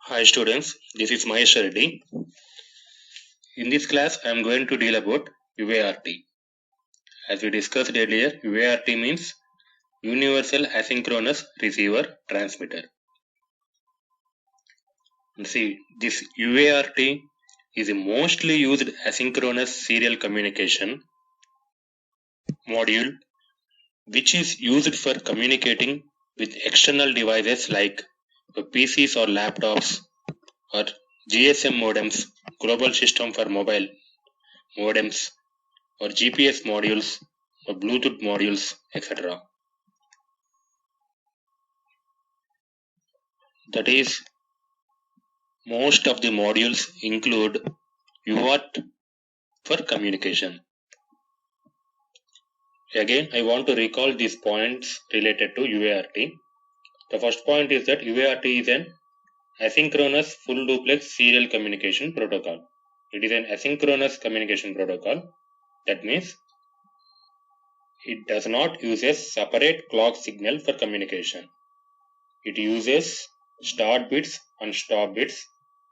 Hi students, this is Mahesh Reddy. In this class, I am going to deal about UART. As we discussed earlier, UART means Universal Asynchronous Receiver Transmitter. And see, this UART is a mostly used asynchronous serial communication module which is used for communicating with external devices like PCs or laptops or GSM modems, Global System for Mobile modems, or GPS modules or Bluetooth modules, etc. That is, most of the modules include UART for communication. Again, I want to recall these points related to UART. The first point is that UART is an asynchronous full duplex serial communication protocol. It is an asynchronous communication protocol. That means it does not use a separate clock signal for communication. It uses start bits and stop bits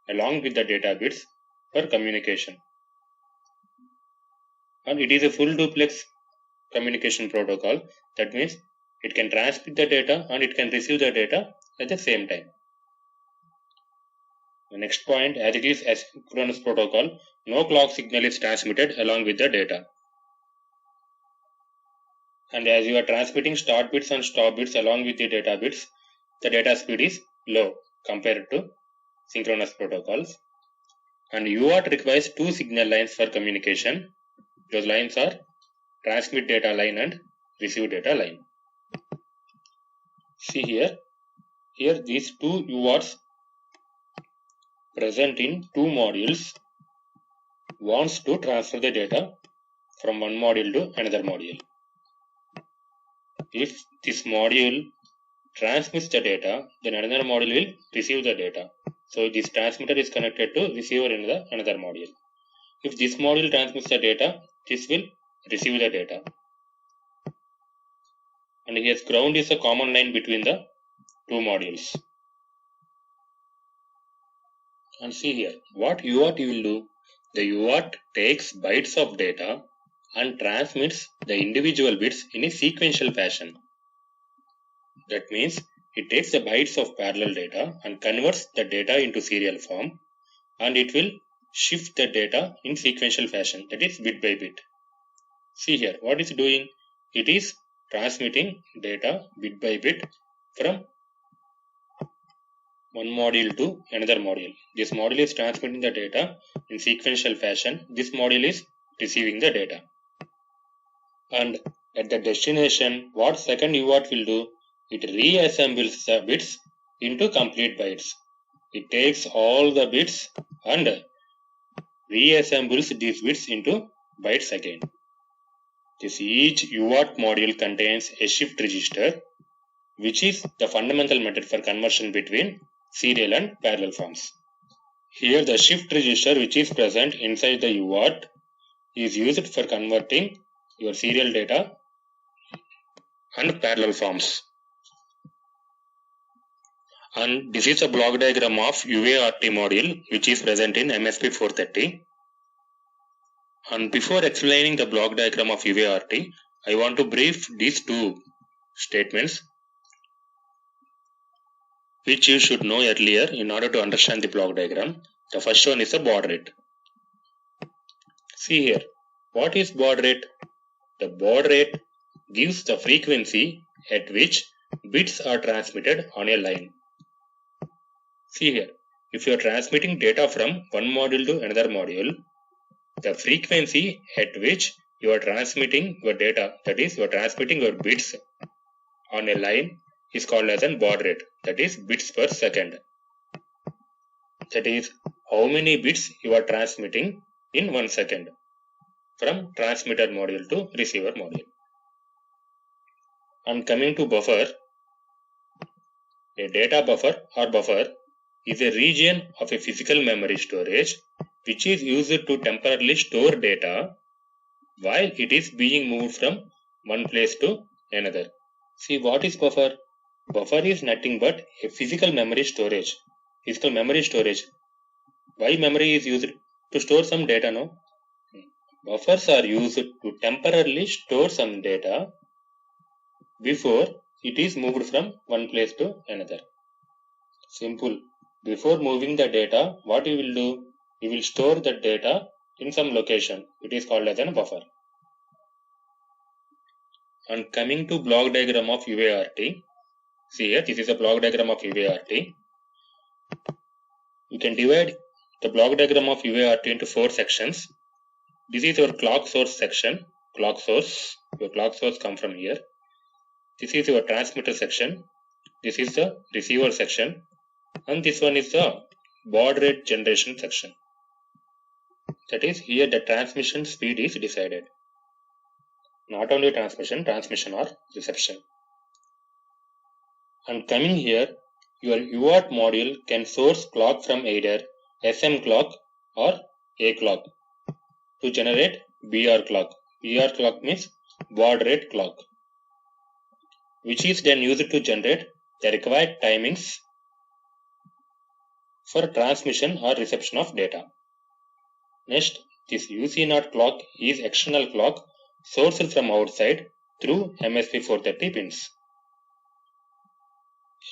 along with the data bits for communication. And it is a full duplex communication protocol. That means it can transmit the data and it can receive the data at the same time. The next point, as it is asynchronous protocol, no clock signal is transmitted along with the data. And as you are transmitting start bits and stop bits along with the data speed is low compared to synchronous protocols. And UART requires two signal lines for communication. Those lines are transmit data line and receive data line. See here these two UARTs present in two modules wants to transfer the data from one module to another module. If this module transmits the data, then another module will receive the data. So this transmitter is connected to receiver in the another module. If this module transmits the data, this will receive the data. And here ground is a common line between the two modules. And see here, what UART will do? The UART takes bytes of data and transmits the individual bits in a sequential fashion. That means it takes the bytes of parallel data and converts the data into serial form, and it will shift the data in sequential fashion, that is bit by bit. See here, what is doing? It is transmitting data bit by bit from one module to another module. This module is transmitting the data in sequential fashion. This module is receiving the data. And at the destination, what second UART will do? It reassembles the bits into complete bytes. It takes all the bits and reassembles these bits into bytes again. Each UART module contains a shift register, which is the fundamental method for conversion between serial and parallel forms. Here the shift register which is present inside the UART is used for converting your serial data and parallel forms. And this is a block diagram of UART module which is present in MSP 430. And before explaining the block diagram of UART, I want to brief these two statements which you should know earlier in order to understand the block diagram. The first one is the baud rate. See here, what is baud rate? The baud rate gives the frequency at which bits are transmitted on a line. See here, if you are transmitting data from one module to another module, the frequency at which you are transmitting your data, that is, you are transmitting your bits on a line, is called as a baud rate, that is bits per second. That is how many bits you are transmitting in 1 second from transmitter module to receiver module. And coming to buffer, a data buffer or buffer is a region of a physical memory storage which is used to temporarily store data while it is being moved from one place to another. See, what is buffer? Buffer is nothing but a physical memory storage. physical memory storage. Why memory is used? To store some data, no? Buffers are used to temporarily store some data before it is moved from one place to another. Simple. Before moving the data, what you will do? You will store the data in some location. It is called as a buffer. And coming to block diagram of UART, see here, this is a block diagram of UART. You can divide the block diagram of UART into 4 sections. This is your clock source section. Clock source. Your clock source comes from here. This is your transmitter section. This is the receiver section. And this one is the baud rate generation section. That is, here the transmission speed is decided. Not only transmission or reception. And coming here, your UART module can source clock from either SM clock or A clock to generate BR clock. BR clock means baud rate clock, which is then used to generate the required timings for transmission or reception of data. Next, this UC0 clock is external clock sourced from outside through MSP430 pins.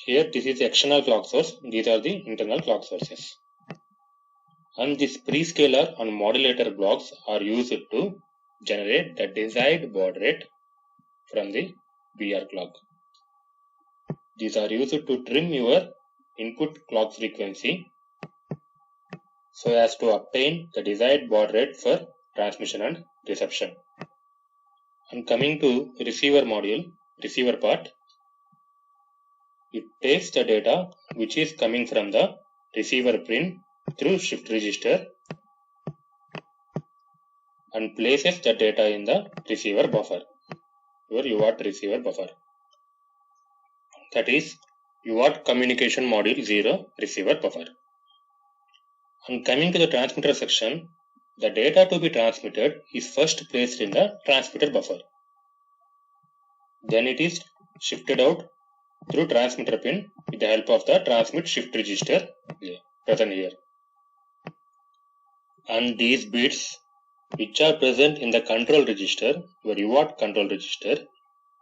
Here, this is the external clock source. These are the internal clock sources. And this prescaler and modulator blocks are used to generate the desired baud rate from the BR clock. These are used to trim your input clock frequency so as to obtain the desired baud rate for transmission and reception. And coming to receiver module, receiver part, it takes the data which is coming from the receiver pin through shift register and places the data in the receiver buffer, your UART receiver buffer. That is UART communication module 0 receiver buffer. And coming to the transmitter section, the data to be transmitted is first placed in the transmitter buffer. Then it is shifted out through transmitter pin with the help of the transmit shift register present here. And these bits which are present in the control register, your UART control register,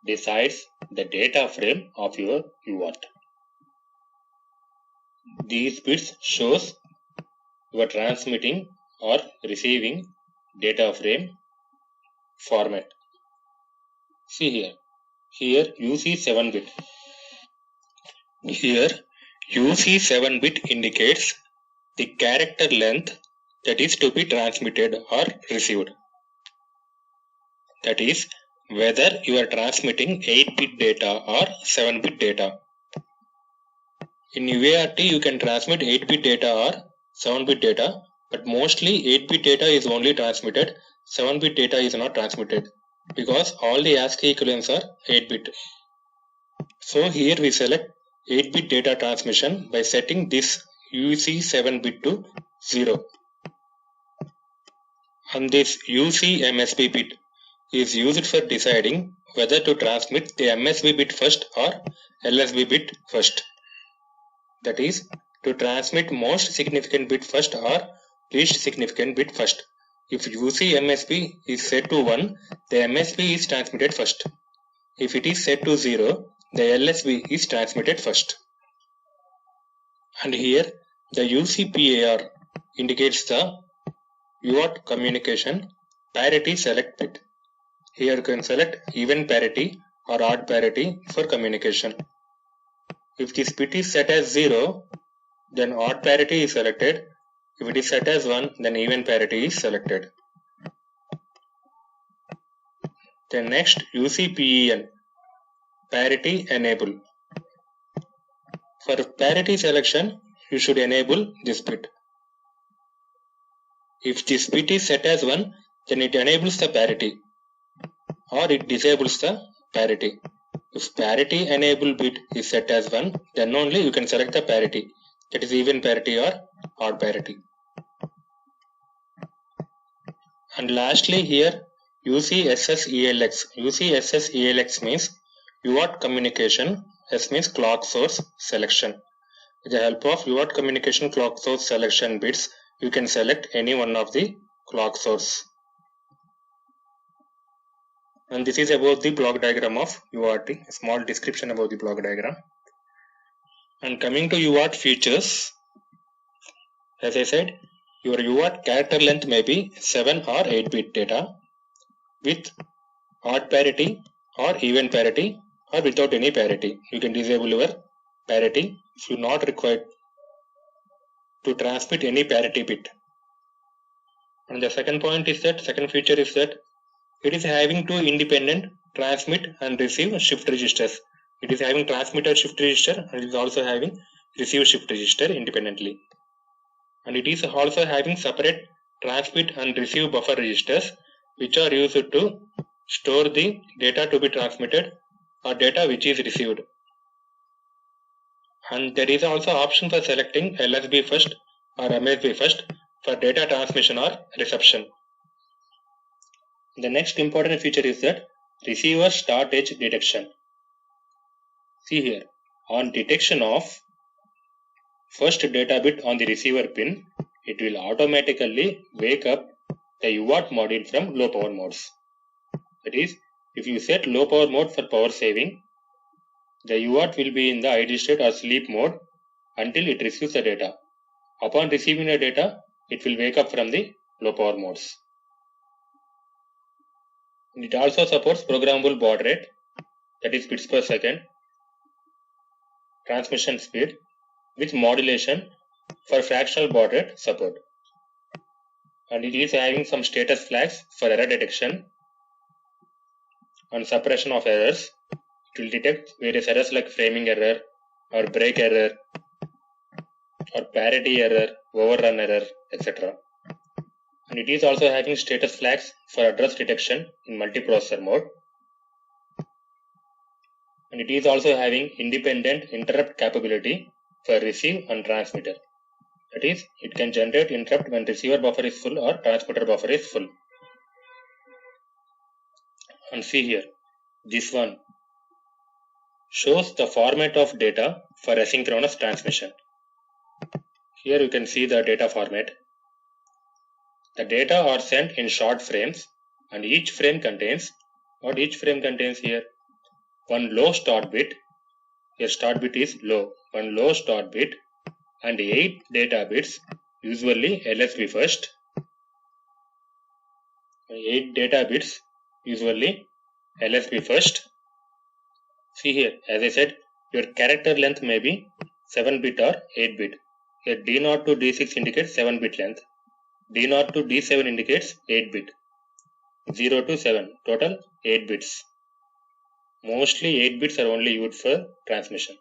decides the data frame of your UART. These bits shows you are transmitting or receiving data frame format. See here. Here UC7 bit. Here UC7 bit indicates the character length that is to be transmitted or received. That is, whether you are transmitting 8-bit data or 7-bit data. In UART, you can transmit 8-bit data or 7-bit data, but mostly 8-bit data is only transmitted, 7-bit data is not transmitted because all the ASCII equivalents are 8-bit. So here we select 8-bit data transmission by setting this UC7 bit to 0. And this UC MSB bit is used for deciding whether to transmit the MSB bit first or LSB bit first. That is, to transmit most significant bit first or least significant bit first. If UC MSB is set to 1, the MSB is transmitted first. If it is set to 0, the LSB is transmitted first. And here the UCPAR indicates the UART communication parity select bit. Here you can select even parity or odd parity for communication. If this bit is set as 0, then odd parity is selected. If it is set as 1, then even parity is selected. Then next UCPEN, parity enable. For parity selection, you should enable this bit. If this bit is set as 1, then it enables the parity or it disables the parity. If parity enable bit is set as 1, then only you can select the parity, that is even parity or odd parity. And lastly here UCSS-ELX. UCSS-ELX means UART communication, S means clock source selection. With the help of UART communication clock source selection bits, you can select any one of the clock source. And this is about the block diagram of UART, a small description about the block diagram. And coming to UART features, as I said, your UART character length may be 7 or 8 bit data with odd parity or even parity or without any parity. You can disable your parity if you are not required to transmit any parity bit. And the second feature is that it is having two independent transmit and receive shift registers. It is having transmitter shift register and it is also having receive shift register independently. And it is also having separate transmit and receive buffer registers which are used to store the data to be transmitted or data which is received. And there is also option for selecting LSB first or MSB first for data transmission or reception. The next important feature is that receiver start edge detection. See here, on detection of first data bit on the receiver pin, it will automatically wake up the UART module from low power modes. That is, if you set low power mode for power saving, the UART will be in the idle state or sleep mode until it receives the data. Upon receiving the data, it will wake up from the low power modes. It also supports programmable baud rate, that is bits per second, transmission speed with modulation for fractional baud rate support. And it is having some status flags for error detection and suppression of errors. It will detect various errors like framing error or break error or parity error, overrun error, etc. And it is also having status flags for address detection in multiprocessor mode. And it is also having independent interrupt capability for receive and transmitter. That is, it can generate interrupt when receiver buffer is full or transmitter buffer is full. And see here, this one shows the format of data for asynchronous transmission. Here you can see the data format. The data are sent in short frames and each frame contains, what each frame contains here? One low start bit, here start bit is low, one low start bit and 8 data bits, usually LSB first. 8 data bits, usually LSB first. See here, as I said, your character length may be 7 bit or 8 bit. Here D0 to D6 indicates 7 bit length. D0 to D7 indicates 8 bit. 0 to 7, total 8 bits. Mostly 8 bits are only used for transmission.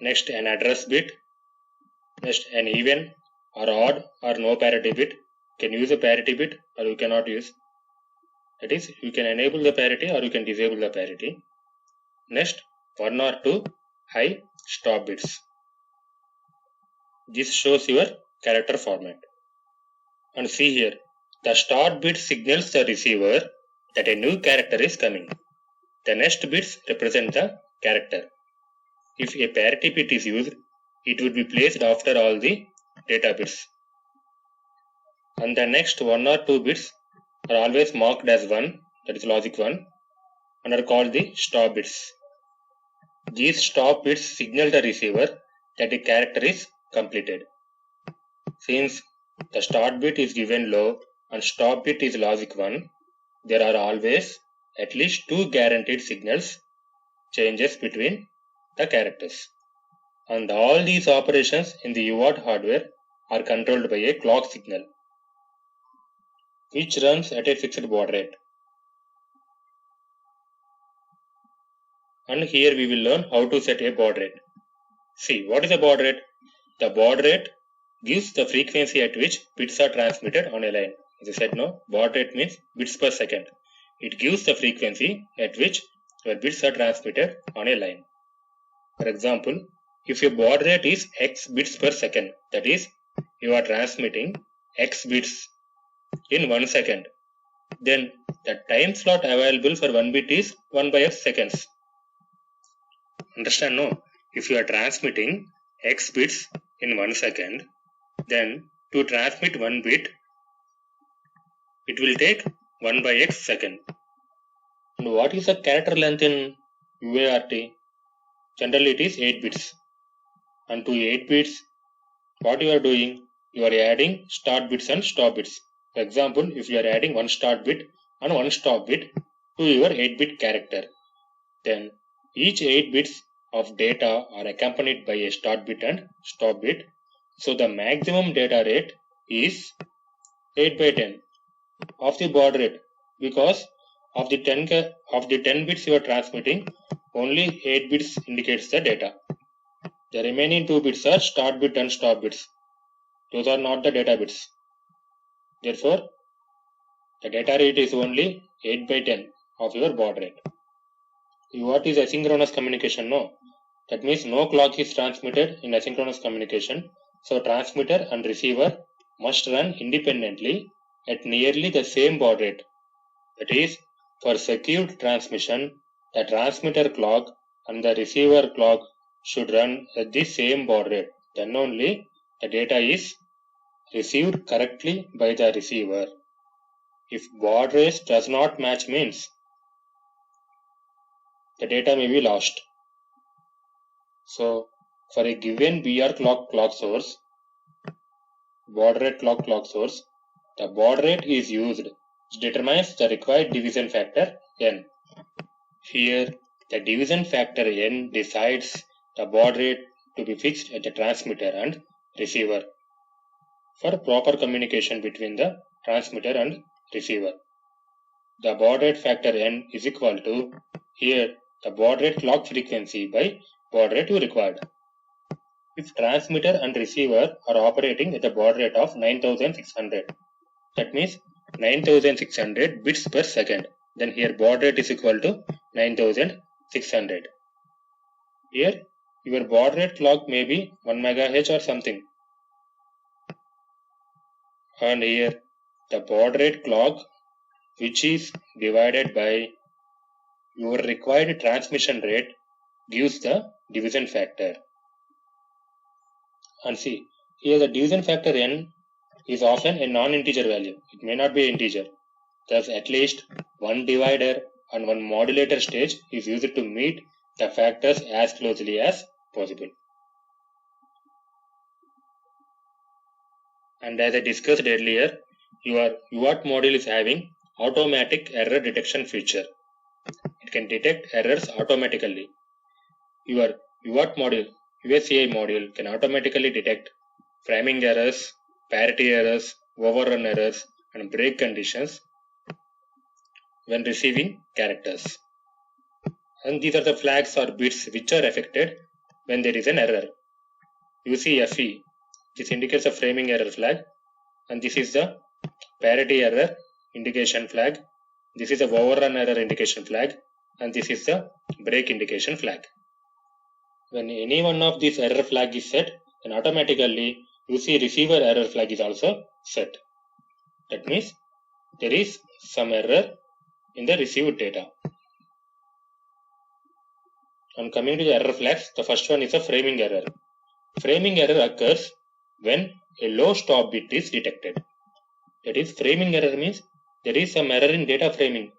Next, an address bit. Next, an even or odd or no parity bit. You can use a parity bit or you cannot use. That is, you can enable the parity or you can disable the parity. Next, 1 or 2 high stop bits. This shows your character format. And see here, the start bit signals the receiver that a new character is coming. The next bits represent the character. If a parity bit is used, it would be placed after all the data bits. And the next 1 or 2 bits are always marked as 1, that is logic 1, and are called the stop bits. These stop bits signal the receiver that a character is completed. Since the start bit is given low and stop bit is logic 1, there are always at least 2 guaranteed signals changes between the characters. And all these operations in the UART hardware are controlled by a clock signal which runs at a fixed baud rate. And here we will learn how to set a baud rate. See, what is a baud rate? The baud rate gives the frequency at which bits are transmitted on a line. As I said, no, baud rate means bits per second. It gives the frequency at which your bits are transmitted on a line. For example, if your baud rate is x bits per second, that is, you are transmitting x bits in 1 second, then the time slot available for 1 bit is 1 by x seconds. Understand, no? If you are transmitting x bits in 1 second, then to transmit 1 bit, it will take 1 by x second. And what is the character length in UART? Generally it is 8 bits. And to 8 bits, what you are doing? You are adding start bits and stop bits. For example, if you are adding one start bit and one stop bit to your 8-bit character, then each 8 bits of data are accompanied by a start bit and stop bit. So the maximum data rate is 8 by 10 of the baud rate, because of the 10 bits you are transmitting, only 8 bits indicates the data. The remaining 2 bits are start bit and stop bits. Those are not the data bits. Therefore, the data rate is only 8 by 10 of your baud rate. What is asynchronous communication? No. That means no clock is transmitted in asynchronous communication. So transmitter and receiver must run independently at nearly the same baud rate. That is, for secured transmission, the transmitter clock and the receiver clock should run at the same baud rate. Then only the data is received correctly by the receiver. If baud rate does not match, means the data may be lost. So, for a given BR clock source, baud rate clock source, the baud rate is used, which determines the required division factor n. Here, the division factor n decides the baud rate to be fixed at the transmitter and receiver for proper communication between the transmitter and receiver. The baud rate factor n is equal to, here, the baud rate clock frequency by baud rate you required. If transmitter and receiver are operating at the baud rate of 9600, that means 9600 bits per second, then here baud rate is equal to 9600. Here your baud rate clock may be 1 MHz or something, and here the baud rate clock, which is divided by your required transmission rate, gives the division factor. And see, here the division factor n is often a non-integer value. It may not be an integer. Thus, at least one divider and one modulator stage is used to meet the factors as closely as possible. And as I discussed earlier, your UART module is having automatic error detection feature. It can detect errors automatically. Your UART module, USCI module, can automatically detect framing errors, parity errors, overrun errors, and break conditions when receiving characters. And these are the flags or bits which are affected when there is an error. UCFE, this indicates a framing error flag, and this is the parity error indication flag. This is the overrun error indication flag, and this is the break indication flag. When any one of these error flag is set, then automatically UC receiver error flag is also set. That means there is some error in the received data. And coming to the error flags, the first one is a framing error. Framing error occurs when a low stop bit is detected. That is, framing error means there is some error in data framing.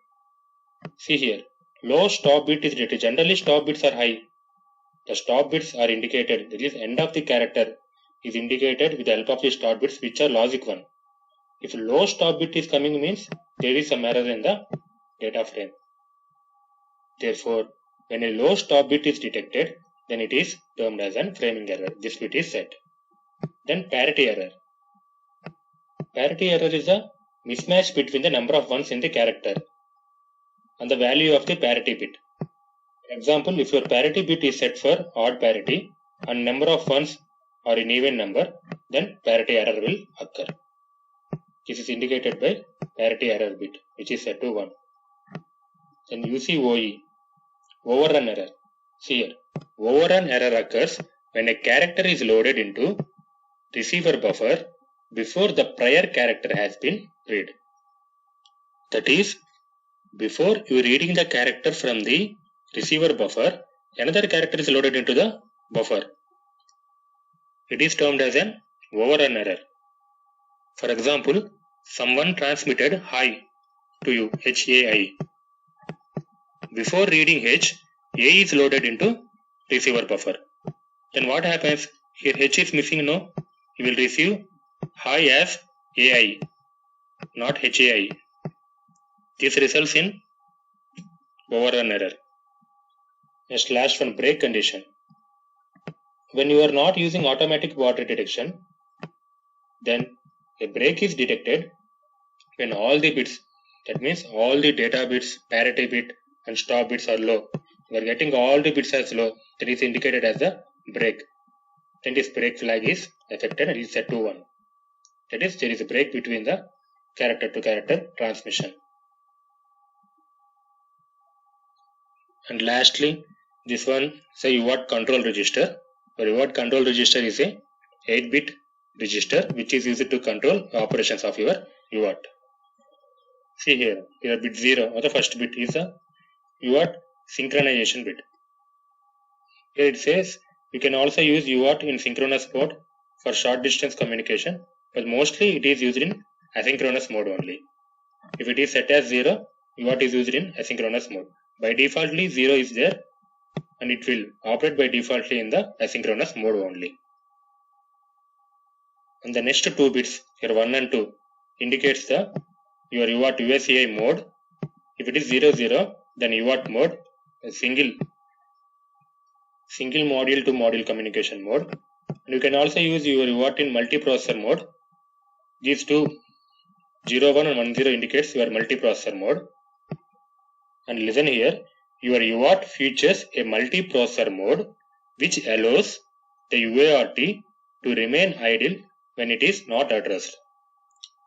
See here, low stop bit is detected. Generally, stop bits are high. The stop bits are indicated, that is, end of the character is indicated with the help of the stop bits, which are logic 1. If low stop bit is coming, means there is some error in the data frame. Therefore, when a low stop bit is detected, then it is termed as an framing error. This bit is set. Then parity error. Parity error is a mismatch between the number of ones in the character and the value of the parity bit. For example, if your parity bit is set for odd parity and number of ones are an even number, then parity error will occur. This is indicated by parity error bit, which is set to 1. Then UCOE, overrun error. See here, overrun error occurs when a character is loaded into receiver buffer before the prior character has been read. That is, before you reading the character from the receiver buffer, another character is loaded into the buffer. it is termed as an overrun error. For example, someone transmitted hi to you, HAI. Before reading H, A is loaded into receiver buffer. Then what happens? Here H is missing, no? You will receive hi as AI, not HAI. This results in overrun error. Next, last one, break condition. When you are not using automatic baud rate detection, then a break is detected when all the bits, that means all the data bits, parity bit and stop bits are low. You are getting all the bits as low, that is indicated as a break. Then this break flag is affected and is set to 1. That is, there is a break between the character to character transmission. And lastly, this one, say UART control register. Your UART control register is a 8-bit register which is used to control the operations of your UART. See here bit 0 or the first bit is a UART synchronization bit. Here it says you can also use UART in synchronous mode for short distance communication, but mostly it is used in asynchronous mode only. If it is set as 0, UART is used in asynchronous mode. By defaultly 0 is there and it will operate by defaultly in the asynchronous mode only. And the next 2 bits, here 1 and 2, indicates the your UART USEI mode. If it is 00, then UART mode, a single module to module communication mode. And you can also use your UART in multiprocessor mode. These two 01 and 10 indicates your multiprocessor mode. And listen here, your UART features a multiprocessor mode which allows the UART to remain idle when it is not addressed.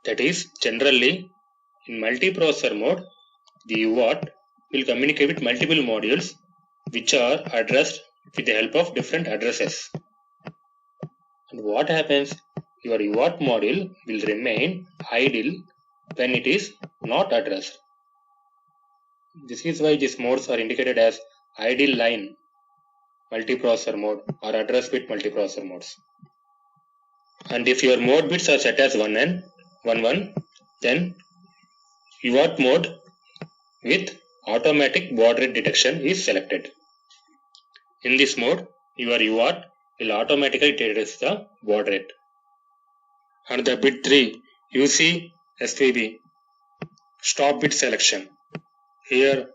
That is, generally in multiprocessor mode, the UART will communicate with multiple modules which are addressed with the help of different addresses. And what happens? Your UART module will remain idle when it is not addressed. This is why these modes are indicated as idle line multiprocessor mode or address bit multiprocessor modes. And if your mode bits are set as 1 and 1, then UART mode with automatic baud rate detection is selected. In this mode, your UART will automatically detect the baud rate. And the bit 3, UC SPB, stop bit selection. Here,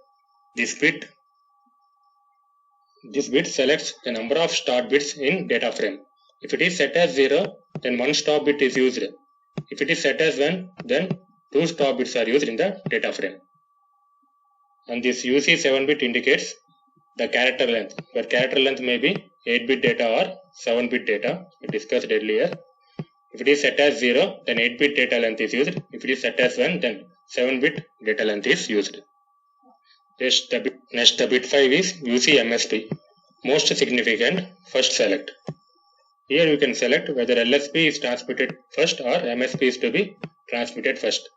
this bit selects the number of start bits in data frame. If it is set as 0, then 1 stop bit is used. If it is set as 1, then 2 stop bits are used in the data frame. And this UC 7-bit indicates the character length, where character length may be 8-bit data or 7-bit data, we discussed earlier. If it is set as 0, then 8-bit data length is used. If it is set as 1, then 7-bit data length is used. Next, the bit 5 is UC MSB, most significant first select. Here you can select whether LSB is transmitted first or MSB is to be transmitted first.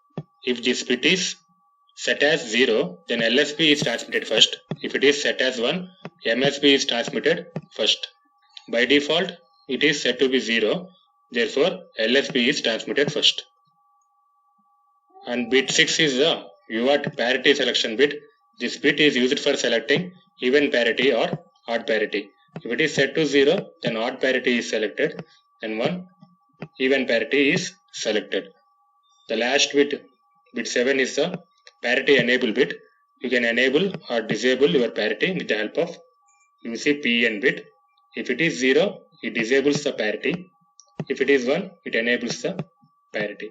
If this bit is set as 0, then LSB is transmitted first. If it is set as 1, MSB is transmitted first. By default, it is set to be 0, therefore LSB is transmitted first. And bit 6 is the UART parity selection bit. This bit is used for selecting even parity or odd parity. If it is set to 0, then odd parity is selected and 1 even parity is selected. The last bit, bit 7, is the parity enable bit. You can enable or disable your parity with the help of UC PN bit. If it is 0, it disables the parity. If it is 1, it enables the parity.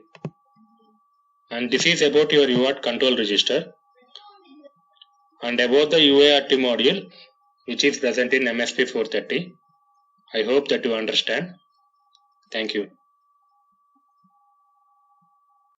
And this is about your UART control register. And about the UART module, which is present in MSP 430. I hope that you understand. Thank you.